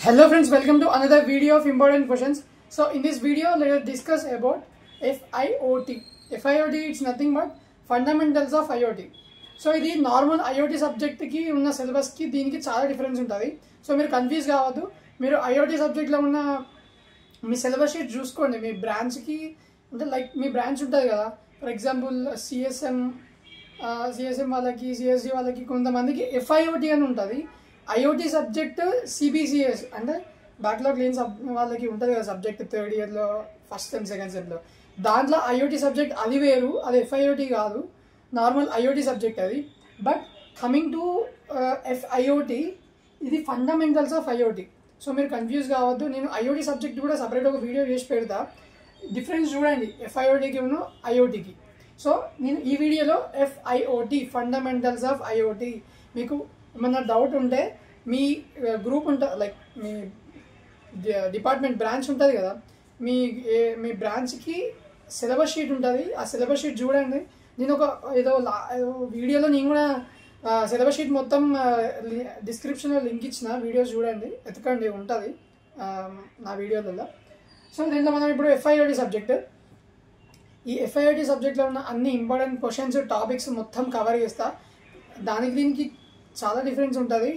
Hello friends, welcome to another video of important questions. So in this video, let us discuss about FIOT. FIOT is nothing but fundamentals of IoT. So this normal IoT subject ki unna syllabus ki deeniki chaala difference untadi. So meer confuse kavadu. Meer IoT subject lo unna me syllabus sheet చూసుకోండి. మీ బ్రాంచ్కి అంటే like మీ branch ఉంటుంది కదా. For example CSM వాళ్ళకి, CSC వాళ్ళకి, కొంతమందికి FIOT అని ఉంటుంది. IoT సబ్జెక్ట్ సిబిసిఎస్ అంటే బ్యాక్లాగ్ లేని వాళ్ళకి ఉంటుంది కదా సబ్జెక్ట్ థర్డ్ ఇయర్లో ఫస్ట్ సెమ్ సెకండ్ సెమ్లో. దాంట్లో IoT సబ్జెక్ట్ అది వేరు, అది FIOT కాదు, నార్మల్ IoT సబ్జెక్ట్ అది. బట్ కమింగ్ టు FIOT, ఇది ఫండమెంటల్స్ ఆఫ్ IoT. సో మీరు కన్ఫ్యూజ్ కావద్దు. నేను IoT సబ్జెక్ట్ కూడా సపరేట్ ఒక వీడియో చేసి పెడతా. డిఫరెన్స్ చూడండి FIOTకి ఉన్న IoTకి. సో నేను ఈ వీడియోలో FIOT ఫండమెంటల్స్ ఆఫ్ IoT. మీకు ఏమన్నా డౌట్ ఉంటే మీ గ్రూప్ ఉంటుంది, లైక్ మీ డిపార్ట్మెంట్ బ్రాంచ్ ఉంటుంది కదా, మీ బ్రాంచ్కి సిలబస్ షీట్ ఉంటుంది. ఆ సిలబస్ షీట్ చూడండి. నేను ఒక ఏదో వీడియోలో నేను కూడా సిలబస్ షీట్ మొత్తం డిస్క్రిప్షన్లో లింక్ ఇచ్చిన, వీడియోస్ చూడండి, ఎతకండి, ఉంటుంది నా వీడియోలలో. సో దీంట్లో మనం ఇప్పుడు FIOT సబ్జెక్ట్, ఈ FIOT సబ్జెక్ట్లో ఉన్న అన్ని ఇంపార్టెంట్ క్వశ్చన్స్, టాపిక్స్ మొత్తం కవర్ చేస్తా. దానికి దీనికి చాలా డిఫరెన్స్ ఉంటుంది.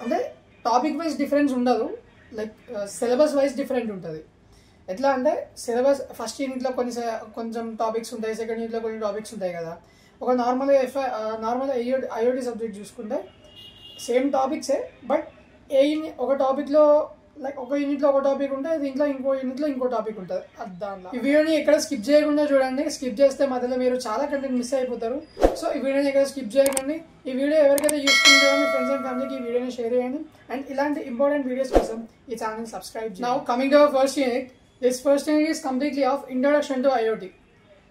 అంటే టాపిక్ వైజ్ డిఫరెన్స్ ఉండదు, లైక్ సిలబస్ వైజ్ డిఫరెంట్ ఉంటుంది. ఎట్లా అంటే సిలబస్ ఫస్ట్ యూనిట్లో కొంచెం టాపిక్స్ ఉంటాయి, సెకండ్ యూనిట్లో కొన్ని టాపిక్స్ ఉంటాయి కదా. ఒక నార్మల్ IoT సబ్జెక్ట్ చూసుకుంటే సేమ్ టాపిక్సే, బట్ ఒక టాపిక్లో లైక్ ఒక యూనిట్లో ఒక టాపిక్ ఉంటే దీంట్లో ఇంకో యూనిట్లో ఇంకో టాపిక్ ఉంటుంది. దాంట్లో ఈ వీడియోని ఎక్కడ స్కిప్ చేయకుండా చూడండి. స్కిప్ చేస్తే మధ్యలో మీరు చాలా కంటెంట్ మిస్ అయిపోతారు. సో ఈ వీడియోని ఎక్కడ స్కిప్ చేయకండి. ఈ వీడియో ఎవరికైతే యూస్ఫుల్ చేయండి, ఫ్రెండ్స్ అండ్ ఫ్యామిలీకి ఈ వీడియోని షేర్ చేయండి. అండ్ ఇలాంటి ఇంపార్టెంట్ వీడియోస్ కోసం ఈ ఛానల్ సబ్స్క్రైబ్ చేయండి. Now coming to hour first unit. This first unit is completely of introduction to IoT.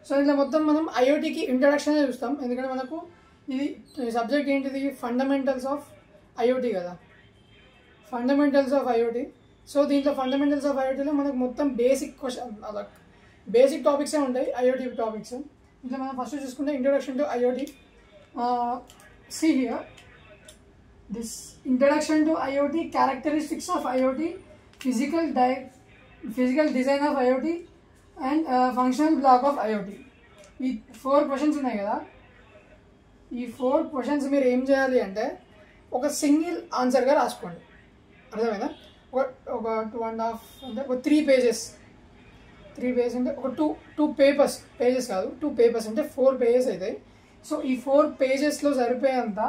So ఇందులో మొత్తం మనం IoTకి ఇంట్రొడక్షనే చూస్తాం, ఎందుకంటే మనకు ఇది సబ్జెక్ట్ ఏంటిది, ఫండమెంటల్స్ ఆఫ్ IoT కదా, ఫండమెంటల్స్ ఆఫ్ IoT. సో దీంట్లో ఫండమెంటల్స్ ఆఫ్ IoTలో మనకు మొత్తం బేసిక్ క్వశ్చన్, అలా బేసిక్ టాపిక్సే ఉంటాయి IoT టాపిక్స్. ఇంట్లో మనం ఫస్ట్ చూసుకుంటే introduction to IoT. See here, this introduction to IoT, characteristics of IoT, physical design of IoT and functional block of IoT. ఈ 4 questions ఉన్నాయి కదా. ఈ 4 క్వశ్చన్స్ మీరు ఏం చేయాలి అంటే ఒక సింగిల్ ఆన్సర్గా రాసుకోండి. అర్థమైందా? ఒక 2.5 అంటే ఒక 3 పేజెస్ అంటే ఒక టూ పేజెస్ కాదు, 2 పేపర్స్ అంటే 4 పేజెస్ అవుతాయి. సో ఈ 4 పేజెస్లో సరిపోయేంత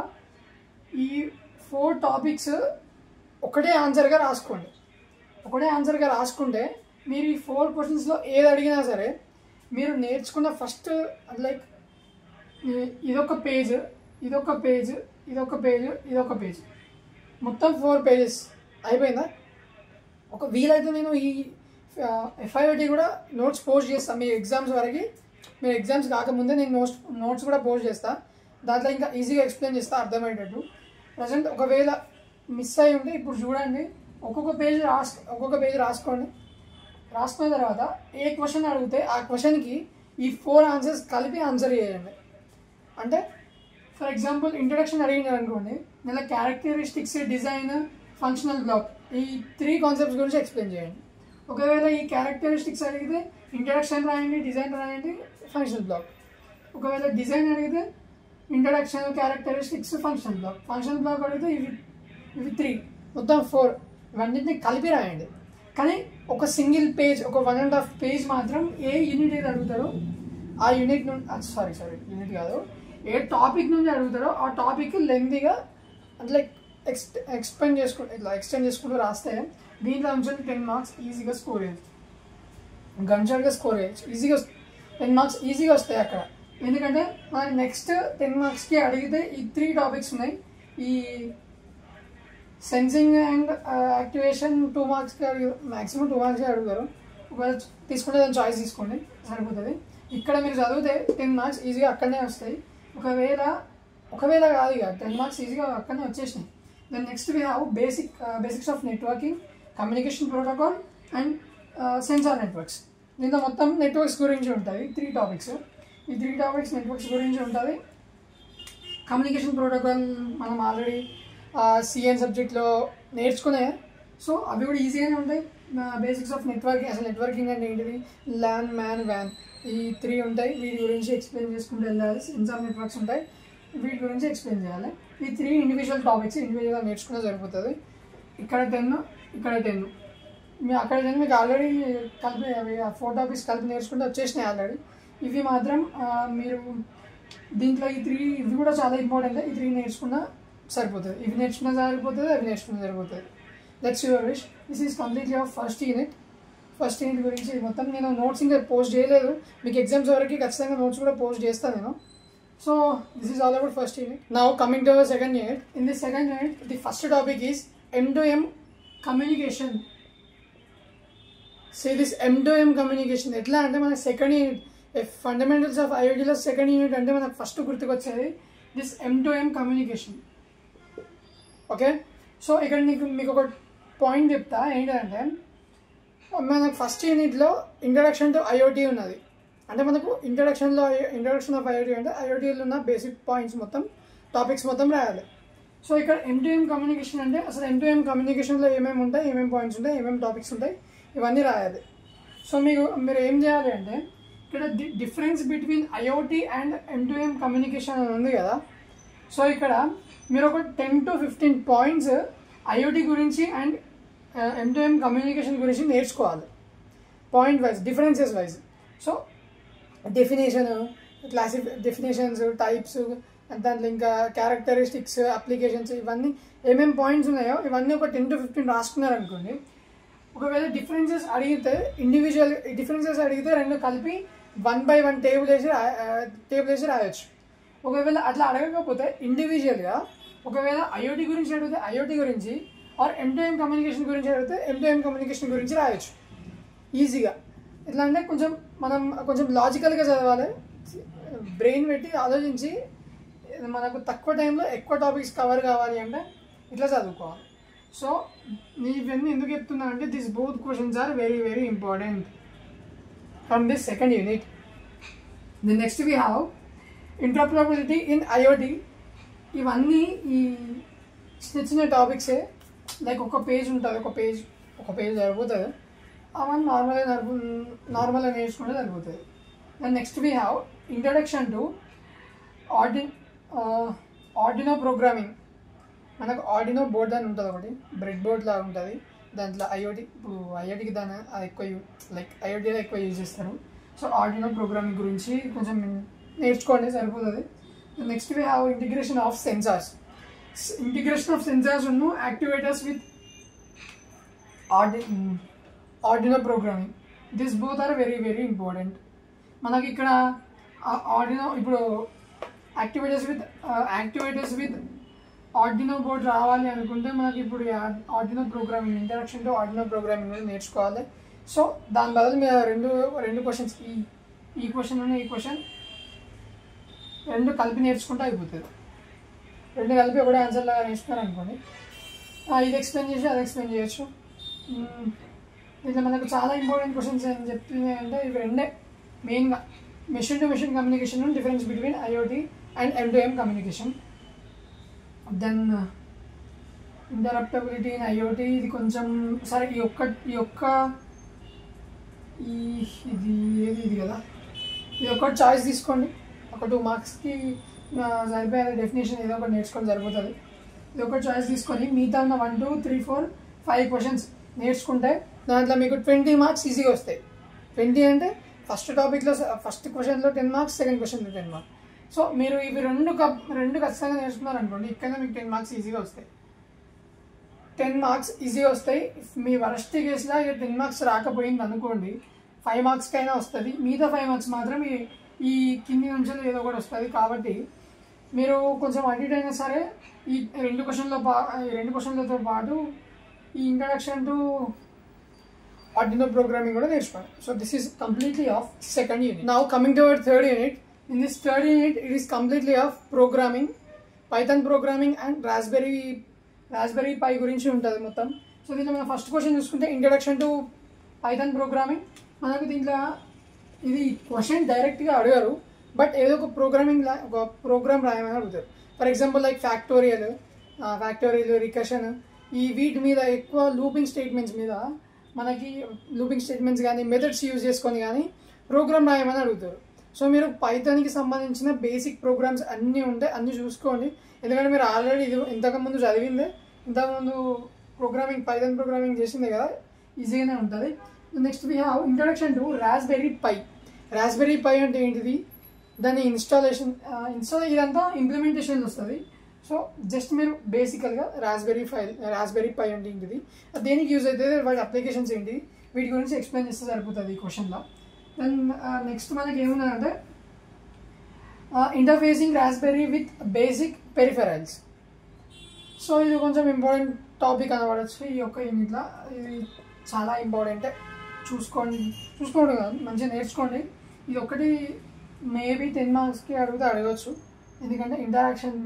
ఈ 4 టాపిక్స్ ఒకటే ఆన్సర్గా రాసుకోండి. ఒకటే ఆన్సర్గా రాసుకుంటే మీరు ఈ 4 క్వశ్చన్స్లో ఏది అడిగినా సరే మీరు నేర్చుకున్న ఫస్ట్ లైక్ ఇదొక పేజ్ మొత్తం 4 పేజెస్ అయిపోయిందా. ఒక వీలైతే నేను ఈ FIOT కూడా నోట్స్ పోస్ట్ చేస్తాను మీ ఎగ్జామ్స్ వరకు. మీరు ఎగ్జామ్స్ కాకముందే నేను నోట్స్ కూడా పోస్ట్ చేస్తాను. దాంట్లో ఇంకా ఈజీగా ఎక్స్ప్లెయిన్ చేస్తా అర్థమయ్యేటట్టు. ప్రజెంట్ ఒకవేళ మిస్ అయ్యి ఉంటే ఇప్పుడు చూడండి, ఒక్కొక్క పేజ్ రాసుకోండి. రాసుకున్న తర్వాత ఏ క్వశ్చన్ అడిగితే ఆ క్వశ్చన్కి ఈ 4 ఆన్సర్స్ కలిపి ఆన్సర్ చేయండి. అంటే ఫర్ ఎగ్జాంపుల్ ఇంట్రొడక్షన్ అడిగినారు అనుకోండి, మళ్ళీ క్యారెక్టరిస్టిక్స్, డిజైన్, ఫంక్షనల్ బ్లాక్, ఈ 3 కాన్సెప్ట్స్ గురించి ఎక్స్ప్లెయిన్ చేయండి. ఒకవేళ ఈ క్యారెక్టరిస్టిక్స్ అడిగితే ఇంట్రడక్షన్ రాయండి, డిజైన్ రాయండి, ఫంక్షనల్ బ్లాక్. ఒకవేళ డిజైన్ అడిగితే ఇంట్రడక్షన్, క్యారెక్టరిస్టిక్స్, ఫంక్షనల్ బ్లాక్ అడిగితే ఇవి 3, మొత్తం 4 ఇవన్నింటినీ కలిపి రాయండి. కానీ ఒక సింగిల్ పేజ్, ఒక 1.5 పేజ్ మాత్రం ఏ యూనిట్ ఏది అడుగుతారో ఆ యూనిట్ నుండి యూనిట్ కాదు, ఏ టాపిక్ నుండి అడుగుతారో ఆ టాపిక్ లెంతీగా అంటే ఎక్స్టెండ్ చేసుకుంటూ రాస్తే దీంట్లో నుంచి 10 మార్క్స్ ఈజీగా స్కోర్ చేయొచ్చు. గంటగా స్కోర్ చేయొచ్చు, ఈజీగా 10 మార్క్స్ ఈజీగా వస్తాయి అక్కడ. ఎందుకంటే మనకి నెక్స్ట్ 10 మార్క్స్కి అడిగితే ఈ 3 టాపిక్స్ ఉన్నాయి. ఈ సెన్సింగ్ అండ్ యాక్టివేషన్ 2 మార్క్స్కి మ్యాక్సిమం 2 మార్క్స్కి అడుగుతారు. ఒకవేళ తీసుకుంటే దాని చాయిస్ తీసుకోండి, సరిపోతుంది. ఇక్కడ మీరు చదివితే 10 మార్క్స్ ఈజీగా అక్కడనే వస్తాయి. ఒకవేళ కాదు, ఇక 10 మార్క్స్ ఈజీగా అక్కడనే వచ్చేసినాయి. Then next we have basics of networking, communication protocol and sensor networks. దీంట్లో మొత్తం నెట్వర్క్స్ గురించి ఉంటుంది. 3 టాపిక్స్. ఈ 3 టాపిక్స్ నెట్వర్క్స్ గురించి ఉంటుంది. కమ్యూనికేషన్ ప్రోటోకాల్ మనం ఆల్రెడీ CN సబ్జెక్ట్లో నేర్చుకునే సో అవి కూడా ఈజీగానే ఉంటాయి. బేసిక్స్ ఆఫ్ నెట్వర్కింగ్, అసలు నెట్వర్కింగ్ అంటే ఏంటిది, ల్యాన్, మ్యాన్, వ్యాన్, ఈ 3 ఉంటాయి. వీటి గురించి ఎక్స్ప్లెయిన్ చేసుకుంటూ వెళ్ళాలి. సెన్సార్ నెట్వర్క్స్ ఉంటాయి, వీటి గురించి ఎక్స్ప్లెయిన్ చేయాలి. ఈ 3 ఇండివిజువల్ టాపిక్స్ ఇండివిజువల్గా నేర్చుకునే సరిపోతుంది. ఇక్కడ 10, ఇక్కడ 10, మీరు అక్కడ 10 మీకు ఆల్రెడీ కలిపి అవి 4 టాపిక్స్ కలిపి నేర్చుకుంటే వచ్చేసినాయి ఆల్రెడీ. ఇవి మాత్రం మీరు దీంట్లో ఈ 3 ఇవి కూడా చాలా ఇంపార్టెంట్. ఈ 3 నేర్చుకున్నా సరిపోతుంది, ఇవి నేర్చుకున్నా సరిపోతుంది, అవి నేర్చుకున్నా సరిపోతుంది. That's your wish. This is completely off first unit. First unit గురించి మొత్తం నేను నోట్స్ ఇంకా పోస్ట్ చేయలేదు, మీకు ఎగ్జామ్స్ వరకు ఖచ్చితంగా నోట్స్ కూడా పోస్ట్ చేస్తాను నేను. So this is all about first unit. Now coming to second unit. In this second unit the first topic is M2M communication. So this M2M communication ఎట్లా అంటే మనకి సెకండ్ యూనిట్ ఫండమెంటల్స్ ఆఫ్ IoTలో second unit అంటే మనకు first గుర్తుకొచ్చేది this M2M communication. Okay, so ఇక్కడ మీకు ఒక పాయింట్ చెప్తా. ఏంటంటే మనకు ఫస్ట్ యూనిట్లో ఇంట్రడక్షన్ టు IoT ఉన్నది. అంటే మనకు ఇంట్రడక్షన్ ఆఫ్ IoT అంటే IoTలో ఉన్న బేసిక్ పాయింట్స్ మొత్తం, టాపిక్స్ మొత్తం రాయాలి. సో ఇక్కడ M2M కమ్యూనికేషన్ అంటే అసలు M2M కమ్యూనికేషన్లో ఏమేమి ఉంటాయి, ఏమేమి పాయింట్స్ ఉంటాయి, ఏమేమి టాపిక్స్ ఉంటాయి, ఇవన్నీ రాయాలి. సో మీరు ఏం చేయాలి అంటే ఇక్కడ difference between IoT and M2M communication అని ఉంది కదా. సో ఇక్కడ మీరు ఒక 10 to 15 పాయింట్స్ IoT గురించి అండ్ M2M కమ్యూనికేషన్ గురించి నేర్చుకోవాలి, point wise, differences wise. So definitions, types, దాంట్లో ఇంకా క్యారెక్టరిస్టిక్స్, అప్లికేషన్స్, ఇవన్నీ ఏమేమి పాయింట్స్ ఉన్నాయో ఇవన్నీ ఒక 10 to 15 రాసుకున్నారనుకోండి. ఒకవేళ డిఫరెన్సెస్ అడిగితే ఇండివిజువల్ డిఫరెన్సెస్ అడిగితే 2 కలిపి 1 by 1 టేబుల్ వేసి రాయొచ్చు. ఒకవేళ అట్లా అడగకపోతే ఇండివిజువల్గా ఒకవేళ IoT గురించి అడిగితే IoT గురించి, ఆర్ M2M కమ్యూనికేషన్ గురించి అడిగితే M2M కమ్యూనికేషన్ గురించి రాయొచ్చు ఈజీగా. ఎట్లా అంటే మనం కొంచెం లాజికల్గా చదవాలి, బ్రెయిన్ పెట్టి ఆలోచించి మనకు తక్కువ టైంలో ఎక్కువ టాపిక్స్ కవర్ కావాలి అంటే ఇట్లా చదువుకోవాలి. సో ఇవన్నీ ఎందుకు చెప్తున్నా అంటే this both questions are very very important from this second unit. The next we have interoperability in IoT. ఇవన్నీ ఈ చిన్న టాపిక్సే, లైక్ ఒక పేజ్ ఉంటుంది, ఒక పేజ్ సరిపోతుంది. అవన్నీ నార్మల్గా నేర్చుకుంటే సరిపోతుంది. Then next we have introduction to Arduino programming. మనకు ఆర్డినో బోర్డ్ అని ఉంటుంది, ఒకటి బ్రెడ్ బోర్డ్ లాగా ఉంటుంది. దాంట్లో IoTకి దాన్ని ఎక్కువ లైక్ IoTలో ఎక్కువ యూజ్ చేస్తారు. సో ఆర్డినో ప్రోగ్రామింగ్ గురించి కొంచెం నేర్చుకోండి సరిపోతుంది. Next we have integration of sensors. Integration of sensors ఉన్ను actuators with Arduino programming. This both are very very important. మనకి ఇక్కడ ఆర్డినో ఇప్పుడు యాక్టివేటర్స్ విత్ ఆర్డినో బోర్డ్ రావాలి అనుకుంటే మనకి ఇప్పుడు Arduino programming, introduction to Arduino programming కూడా నేర్చుకోవాలి. సో దాని బదులు మీరు రెండు క్వశ్చన్స్, ఈ క్వశ్చన్ ఈ క్వశ్చన్ 2 కలిపి నేర్చుకుంటే అయిపోతుంది. 2 కలిపి ఒకటే ఆన్సర్ లాగా నేర్చుకున్నారు అనుకోండి, ఇది ఎక్స్ప్లెయిన్ చేసి అది ఎక్స్ప్లెయిన్ చేయొచ్చు. ఇట్లా మనకు చాలా ఇంపార్టెంట్ క్వశ్చన్స్ ఏం చెప్తున్నాయి అంటే ఇవి 2 మెయిన్గా, machine to machine communication, difference between IoT and M2M communication. Then interoperability in IoT, ఇది కొంచెం సరే ఇది కదా, ఇది ఒక్కటి చాయిస్ తీసుకోండి. ఒక 2 మార్క్స్కి సరిపోయే డెఫినేషన్ ఏదో ఒకటి నేర్చుకొని సరిపోతుంది. ఇది ఒకటి చాయిస్ తీసుకొని మిగతా ఉన్న 1, 2, 3, 4, 5 క్వశ్చన్స్ నేర్చుకుంటే దాంట్లో మీకు 20 మార్క్స్ ఈజీగా వస్తాయి. 20 అంటే ఫస్ట్ టాపిక్లో ఫస్ట్ క్వశ్చన్లో 10 మార్క్స్, సెకండ్ క్వశ్చన్లో 10 మార్క్స్. సో మీరు ఇవి రెండు ఖచ్చితంగా నేర్చుకున్నారు అనుకోండి, ఇక్కడ మీకు 10 మార్క్స్ ఈజీగా వస్తాయి. 10 మార్క్స్ ఈజీగా వస్తాయి. మీ వరస్ట్ కేసులో ఇక 10 మార్క్స్ రాకపోయింది అనుకోండి, 5 మార్క్స్కైనా వస్తుంది. మిగతా 5 మార్క్స్ మాత్రం ఈ కింది నుంచి ఏదో ఒకటి వస్తుంది. కాబట్టి మీరు కొంచెం అటు ఇటు అయినా సరే ఈ 2 క్వశ్చన్లతో పాటు ఈ ఇంట్రడక్షన్ టు ఆర్డినో ప్రోగ్రామింగ్ కూడా నేర్చుకోండి. So this is completely of second unit. Now coming to our third unit. In this third unit it is completely of programming, Python programming and Raspberry Pi గురించి ఉంటుంది మొత్తం. So దీంట్లో మనం first question చూసుకుంటే introduction to Python programming. మనకు దీంట్లో ఇది question డైరెక్ట్గా అడగారు, బట్ ఏదో ఒక ప్రోగ్రామ్ రాయమని అడుగుతారు. For example like factorial, recursion, ఈ వీటి మీద ఎక్కువ లూపింగ్ స్టేట్మెంట్స్ మీద మనకి లూపింగ్ స్టేట్మెంట్స్ కానీ మెథడ్స్ యూజ్ చేసుకొని కానీ ప్రోగ్రామ్ రాయమని అడుగుతారు. సో మీరు పైథాన్కి సంబంధించిన బేసిక్ ప్రోగ్రామ్స్ అన్నీ ఉంటాయి, అన్నీ చూసుకోండి. ఎందుకంటే మీరు ఆల్రెడీ ఇది ఇంతకుముందు చదివిందే, ఇంతకుముందు పైథాన్ ప్రోగ్రామింగ్ చేసిందే కదా, ఈజీగానే ఉంటుంది. Next we have introduction to Raspberry Pi. Raspberry Pi అంటే ఏంటిది, దాని ఇన్స్టాల్ ఇదంతా ఇంప్లిమెంటేషన్ వస్తుంది. సో జస్ట్ మీరు బేసికల్గా రాస్బెర్రీ పై అంటే ఏంటిది, దేనికి యూజ్ అవుతుంది, వాటి అప్లికేషన్స్ ఏంటి, వీటి గురించి ఎక్స్ప్లెయిన్ చేస్తే సరిపోతుంది ఈ క్వశ్చన్లో. దెన్ నెక్స్ట్ మనకి ఏమున్నదంటే interfacing Raspberry with basic peripherals. So ఇది కొంచెం ఇంపార్టెంట్ టాపిక్ అనబడచ్చు ఈ యొక్క యూనిట్లో. ఇది చాలా ఇంపార్టెంటే, చూసుకోండి కాదు, మంచిగా నేర్చుకోండి. ఇది ఒకటి మేబీ 10 మార్క్స్కి అడగచ్చు. ఎందుకంటే ఇంటరాక్షన్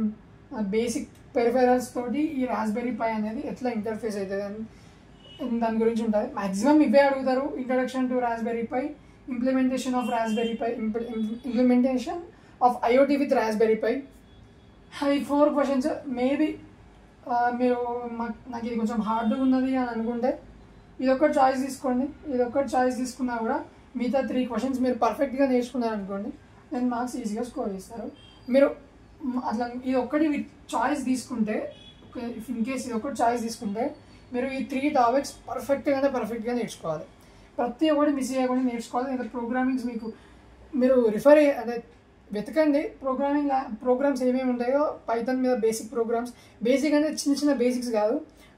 బేసిక్ పెరిఫెరల్స్ తోటి ఈ రాస్బెర్రీ పై అనేది ఎట్లా ఇంటర్ఫేస్ అవుతుంది అని దాని గురించి ఉంటుంది. మ్యాక్సిమం ఇవే అడుగుతారు, introduction to Raspberry Pi, implementation of Raspberry Pi, implementation of IoT with Raspberry Pi. ఈ 4 క్వశ్చన్స్ మేబీ మీరు నాకు ఇది కొంచెం హార్డ్గా ఉన్నది అని అనుకుంటే ఇదొక్కటి చాయిస్ తీసుకోండి. ఇదొక్కటి చాయిస్ తీసుకున్నా కూడా మిగతా 3 క్వశ్చన్స్ మీరు పర్ఫెక్ట్గా నేర్చుకున్నారు అనుకోండి, దెన్ మార్క్స్ ఈజీగా స్కోర్ చేస్తారు. మీరు అట్లా ఇది ఒక్కటి చాయిస్ తీసుకుంటే, ఇన్ కేస్ ఇది ఒక్కటి చాయిస్ తీసుకుంటే మీరు ఈ 3 టాపిక్స్ పర్ఫెక్ట్గా నేర్చుకోవాలి. ప్రతి ఒక్కటి మిస్ చేయకుండా నేర్చుకోవాలి. ఇంకా ప్రోగ్రామింగ్స్ మీరు అంటే వెతకండి, ప్రోగ్రామ్స్ ఏమేమి ఉంటాయో పైథాన్ మీద బేసిక్ అంటే చిన్న బేసిక్స్ కాదు,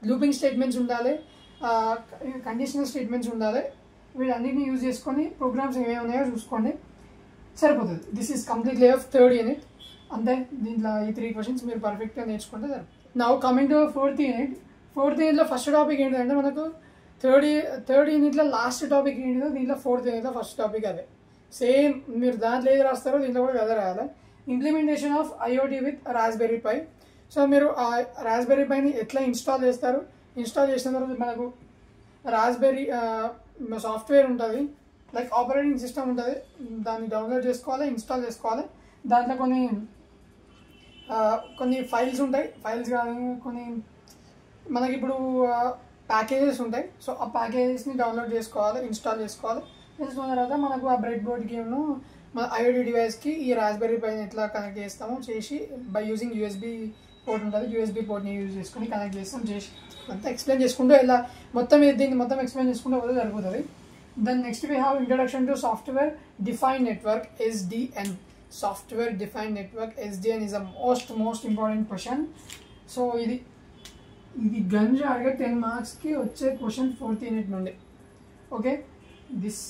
లూపింగ్ స్టేట్మెంట్స్ ఉండాలి, కండిషనల్ స్టేట్మెంట్స్ ఉండాలి. వీటన్నిటిని యూజ్ చేసుకొని ప్రోగ్రామ్స్ ఏమేమి ఉన్నాయో చూసుకోండి, సరిపోతుంది. This is completely off third unit. అంతే, దీంట్లో ఈ 3 క్వశ్చన్స్ మీరు పర్ఫెక్ట్గా నేర్చుకుంటే సరిపోతుంది. నౌ కమింగ్ టు ఫోర్త్ యూనిట్లో ఫస్ట్ టాపిక్ ఏంటంటే మనకు థర్డ్ యూనిట్లో లాస్ట్ టాపిక్ ఏంటిదో దీంట్లో ఫోర్త్ యూనిట్లో ఫస్ట్ టాపిక్ అదే. సేమ్ మీరు దాంట్లో ఏది రాస్తారో దీంట్లో కూడా అదే రాయాలి. Implementation of IoT with Raspberry Pi. So మీరు ఆ రాస్బెర్రీ పైని ఎట్లా ఇన్స్టాల్ చేస్తారు, ఇన్స్టాల్ చేసిన తర్వాత మనకు రాస్బెర్రీ సాఫ్ట్వేర్ ఉంటుంది, లైక్ ఆపరేటింగ్ సిస్టమ్ ఉంటుంది, దాన్ని డౌన్లోడ్ చేసుకోవాలి, ఇన్స్టాల్ చేసుకోవాలి. దాంట్లో కొన్ని ఫైల్స్ ఉంటాయి, ఫైల్స్ కానీ కొన్ని మనకి ఇప్పుడు ప్యాకేజెస్ ఉంటాయి. సో ఆ ప్యాకేజెస్ని డౌన్లోడ్ చేసుకోవాలి, ఇన్స్టాల్ చేసుకోవాలి. చేసుకున్న తర్వాత మనకు ఆ బ్రెడ్ బోర్డ్ గేమ్ను మన ఐఓటీ డివైస్కి ఈ రాస్బెర్రీ పైన ఎట్లా కనెక్ట్ చేస్తామో చేసి బై యూజింగ్ యూఎస్బీ పోర్ట్ ఉంటుంది, యూఎస్బీ పోర్ట్ని యూజ్ చేసుకుని కనెక్ట్ చేస్తాం. చేసి అంతా ఎక్స్ప్లెయిన్ చేసుకుంటూ ఇలా దీన్ని మొత్తం ఎక్స్ప్లెయిన్ చేసుకుంటూ పోతే సరిపోతుంది. Then next we have introduction to software defined network SDN. Software defined network SDN is a most important question. So ఇది గంజ అడిగే 10 మార్క్స్కి వచ్చే క్వశ్చన్ 4th యూనిట్ నుండి. Okay, this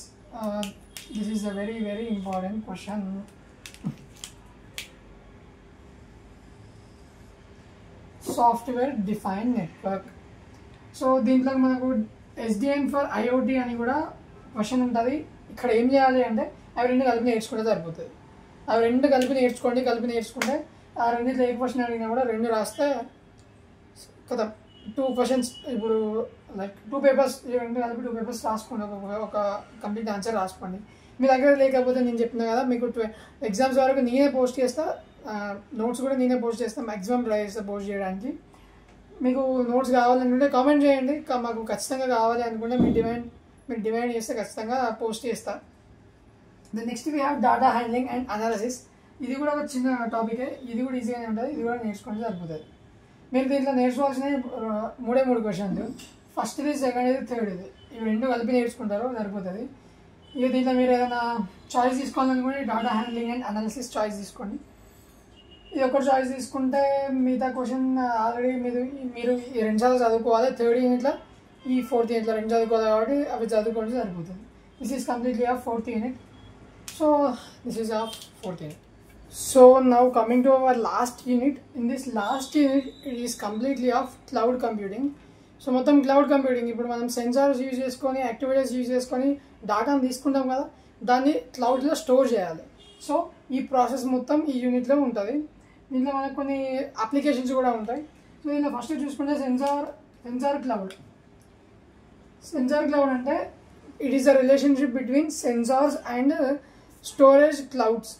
is a very important question. Software defined network. So దీంట్లో మనకు SDN for IoT అని కూడా క్వశ్చన్ ఉంటుంది. ఇక్కడ ఏం చేయాలి అంటే అవి రెండు కలిపి నేర్చుకుంటే సరిపోతుంది. అవి రెండు కలిపి నేర్చుకుంటే ఆ రెండింటిలో ఏ క్వశ్చన్ అడిగినా కూడా 2 రాస్తే కదా 2 క్వశ్చన్స్. ఇప్పుడు లైక్ 2 పేపర్స్, 2 కలిపి 2 పేపర్స్ రాసుకోండి, ఒక కంప్లీట్ ఆన్సర్ రాసుకోండి. మీ దగ్గర లేకపోతే నేను చెప్తున్నా కదా, మీకు ఎగ్జామ్స్ వరకు నేనే పోస్ట్ చేస్తా, నోట్స్ కూడా నేనే పోస్ట్ చేస్తాను, మ్యాక్సిమం ట్రై చేస్తా పోస్ట్ చేయడానికి. మీకు నోట్స్ కావాలనుకుంటే కామెంట్ చేయండి, మాకు ఖచ్చితంగా కావాలి అనుకుంటే మీరు డిమాండ్ చేస్తే ఖచ్చితంగా పోస్ట్ చేస్తా. Then next we have data handling and analysis. ఇది కూడా ఒక చిన్న టాపికే, ఇది కూడా ఈజీగానే ఉంటుంది, ఇది కూడా నేర్చుకుంటే సరిపోతుంది. మీరు దీంట్లో నేర్చుకోవాల్సినవి 3 క్వశ్చన్లు, ఫస్ట్ది, సెకండ్ది, థర్డ్ది, ఇవి 2 కలిపి నేర్చుకుంటారు సరిపోతుంది. ఇక దీంట్లో మీరు ఏదైనా చాయిస్ తీసుకోవాలనుకుంటే data handling and analysis choice తీసుకోండి. ఇది ఒకటి చాయిస్ తీసుకుంటే మిగతా క్వశ్చన్ ఆల్రెడీ మీరు ఈ 2 సార్లు చదువుకోవాలి. థర్డ్ యూనిట్లో ఈ 4th యూనిట్లో 2 చదువుకోవాలి కాబట్టి అవి చదువుకుంటే సరిపోతుంది. This is completely off 4th unit. So this is of 4th unit. So now coming to our last unit. In this last unit it is completely of cloud computing. So మొత్తం cloud computing. ఇప్పుడు మనం sensors use చేసుకొని, activators use చేసుకొని డేటాను తీసుకుంటాం కదా, దాన్ని క్లౌడ్లో store చేయాలి. సో ఈ ప్రాసెస్ మొత్తం ఈ యూనిట్లో ఉంటుంది. దీంట్లో మనకు కొన్ని అప్లికేషన్స్ కూడా ఉంటాయి. సో దీంట్లో ఫస్ట్ చూసుకుంటే సెన్సార్ క్లౌడ్. సెన్సార్ క్లౌడ్ అంటే it is the relationship between sensors and storage clouds.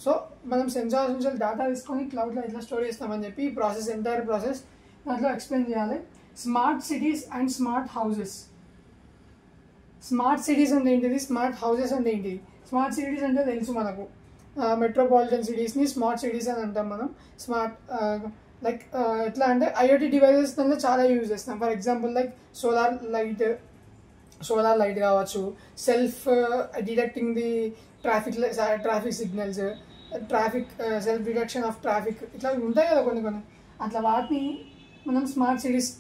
So మనం సెన్సార్స్ నుంచి డేటా తీసుకొని క్లౌడ్లో ఎట్లా స్టోర్ చేస్తామని చెప్పి ఈ ప్రాసెస్, ఎంటైర్ ప్రాసెస్ దాంట్లో ఎక్స్ప్లెయిన్ చేయాలి. Smart cities and smart houses. Smart cities అంటే ఏంటిది, స్మార్ట్ హౌసెస్ అంటే ఏంటిది? స్మార్ట్ సిటీస్ అంటే తెలుసు మనకు, మెట్రోపాలిటన్ సిటీస్ని స్మార్ట్ సిటీస్ అని అంటాం మనం. స్మార్ట్ లైక్ ఎట్లా అంటే ఐఓటీ డివైజెస్ దాంట్లో చాలా యూజ్ చేస్తాం. For example like solar light కావచ్చు, self detecting the traffic signals, self detection of traffic, ఇట్లా ఉంటాయి కదా కొన్ని కొన్ని. అట్లా వాటిని మనం స్మార్ట్ సిటీస్,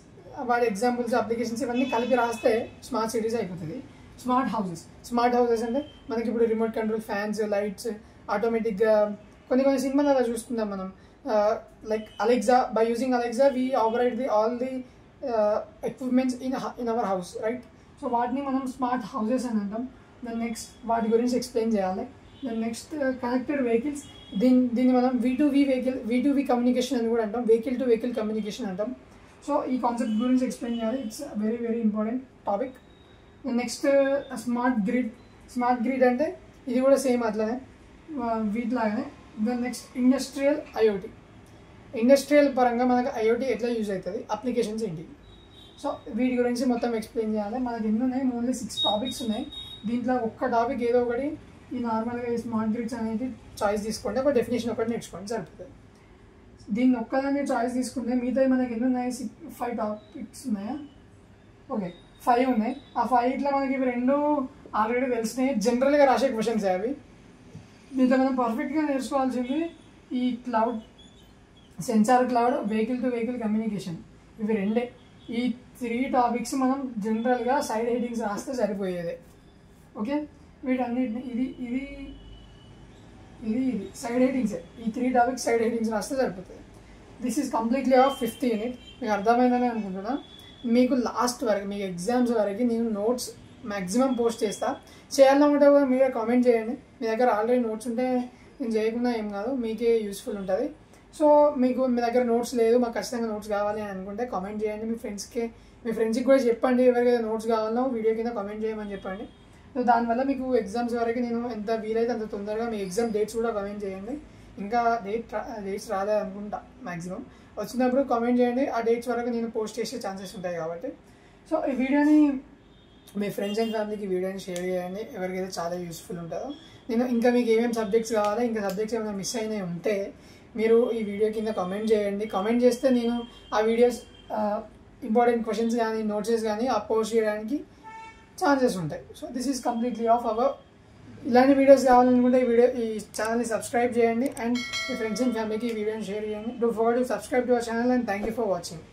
వాటి ఎగ్జాంపుల్స్, అప్లికేషన్స్ ఇవన్నీ కలిపి రాస్తే స్మార్ట్ సిటీస్ అయిపోతుంది. స్మార్ట్ హౌసెస్ అంటే మనకి ఇప్పుడు రిమోట్ కంట్రోల్ ఫ్యాన్స్, లైట్స్, ఆటోమేటిక్గా కొన్ని సినిమాలు అలా చూస్తున్నాం మనం. Like Alexa, by using Alexa we operate all the equipments in our house, right? So వాటిని మనం స్మార్ట్ హౌసెస్ అని అంటాం. దాని నెక్స్ట్ వాటి గురించి ఎక్స్ప్లెయిన్ చేయాలి. దాని నెక్స్ట్ కనెక్టెడ్ వెహికల్స్, దీన్ని మనం V2V కమ్యూనికేషన్ అని కూడా అంటాం, వెహికల్ టు వెహికల్ కమ్యూనికేషన్ అంటాం. సో ఈ కాన్సెప్ట్ గురించి ఎక్స్ప్లెయిన్ చేయాలి. It's very very important topic. Next smart grid అంటే ఇది కూడా సేమ్ అట్లనే వీటిలాగానే. దాని నెక్స్ట్ ఇండస్ట్రియల్ పరంగా మనకు ఐఓటీ ఎట్లా యూజ్ అవుతుంది, అప్లికేషన్స్ ఏంటి, సో వీటి గురించి మొత్తం ఎక్స్ప్లెయిన్ చేయాలి. మనకి ఎన్ని ఉన్నాయి, ఓన్లీ 6 టాపిక్స్ ఉన్నాయి. దీంట్లో ఒక్క టాపిక్ ఏదో ఒకటి ఈ నార్మల్గా ఈ స్మార్ట్ గ్రిడ్స్ అనేది చాయిస్ తీసుకుంటే ఒక డెఫినేషన్ ఒకటి నేర్చుకోండి సరిపోతుంది. దీన్ని ఒక్కదాన్ని చాయిస్ తీసుకుంటే మిగతా మనకి ఎన్ని ఉన్నాయి, 5 టాపిక్స్ ఉన్నాయా? ఓకే, 5 ఉన్నాయి. ఆ 5 ఇట్లా మనకి ఇవి 2 ఆల్రెడీ తెలిసినాయి, జనరల్గా రాసే క్వశ్చన్స్ అవి. దీంట్లో మనం పర్ఫెక్ట్గా నేర్చుకోవాల్సింది ఈ cloud, sensor cloud, vehicle to vehicle communication, ఇవి 2. ఈ 3 టాపిక్స్ మనం జనరల్గా సైడ్ హెడింగ్స్ రాస్తే సరిపోయేదే. ఓకే, వీటన్నిటిని ఇది సైడ్ హెడింగ్సే. ఈ 3 టాపిక్స్ సైడ్ హెడింగ్స్ రాస్తే సరిపోతుంది. This is completely off 5th unit. మీకు అర్థమైందని అనుకుంటున్నా. మీకు లాస్ట్ వరకు, మీకు ఎగ్జామ్స్ వరకు నేను నోట్స్ మ్యాక్సిమం పోస్ట్ చేయాలనుకుంటే కూడా మీరే కామెంట్ చేయండి. మీ దగ్గర ఆల్రెడీ నోట్స్ ఉంటే నేను చేయకుండా ఏం కాదు, మీకే యూస్ఫుల్ ఉంటుంది. సో మీ దగ్గర నోట్స్ లేదు, మాకు ఖచ్చితంగా నోట్స్ కావాలి అని అనుకుంటే కామెంట్ చేయండి. మీ ఫ్రెండ్స్కి కూడా చెప్పండి, ఎవరికైతే నోట్స్ కావాలనో వీడియో కింద కామెంట్ చేయమని చెప్పండి. సో దానివల్ల మీకు ఎగ్జామ్స్ వరకు నేను ఎంత వీలైతే అంత తొందరగా మీ ఎగ్జామ్ డేట్స్ కూడా కామెంట్ చేయండి. ఇంకా డేట్స్ రాలేదు అనుకుంటా, మ్యాక్సిమం వచ్చినప్పుడు కామెంట్ చేయండి. ఆ డేట్స్ వరకు నేను పోస్ట్ చేసే ఛాన్సెస్ ఉంటాయి కాబట్టి. సో ఈ వీడియోని మీ ఫ్రెండ్స్ అండ్ ఫ్యామిలీకి వీడియోని షేర్ చేయండి, ఎవరికైతే చాలా యూస్ఫుల్ ఉంటుందో. నేను ఇంకా మీకు ఏమేమి సబ్జెక్ట్స్ కావాలో, ఇంకా సబ్జెక్ట్స్ ఏమైనా మిస్ అయినవి ఉంటే మీరు ఈ వీడియో కింద కామెంట్ చేయండి. కామెంట్ చేస్తే నేను ఆ వీడియోస్ ఇంపార్టెంట్ క్వశ్చన్స్ కానీ నోట్సెస్ కానీ పోస్ట్ చేయడానికి ఛాన్సెస్ ఉంటాయి. So this is completely of our. ఇలాంటి వీడియోస్ కావాలనుకుంటే ఈ ఛానల్ని సబ్స్క్రైబ్ చేయండి అండ్ మీ ఫ్రెండ్స్ అండ్ ఫ్యామిలీకి ఈ వీడియోని షేర్ చేయండి. Don't forget to subscribe to our channel and thank you for watching.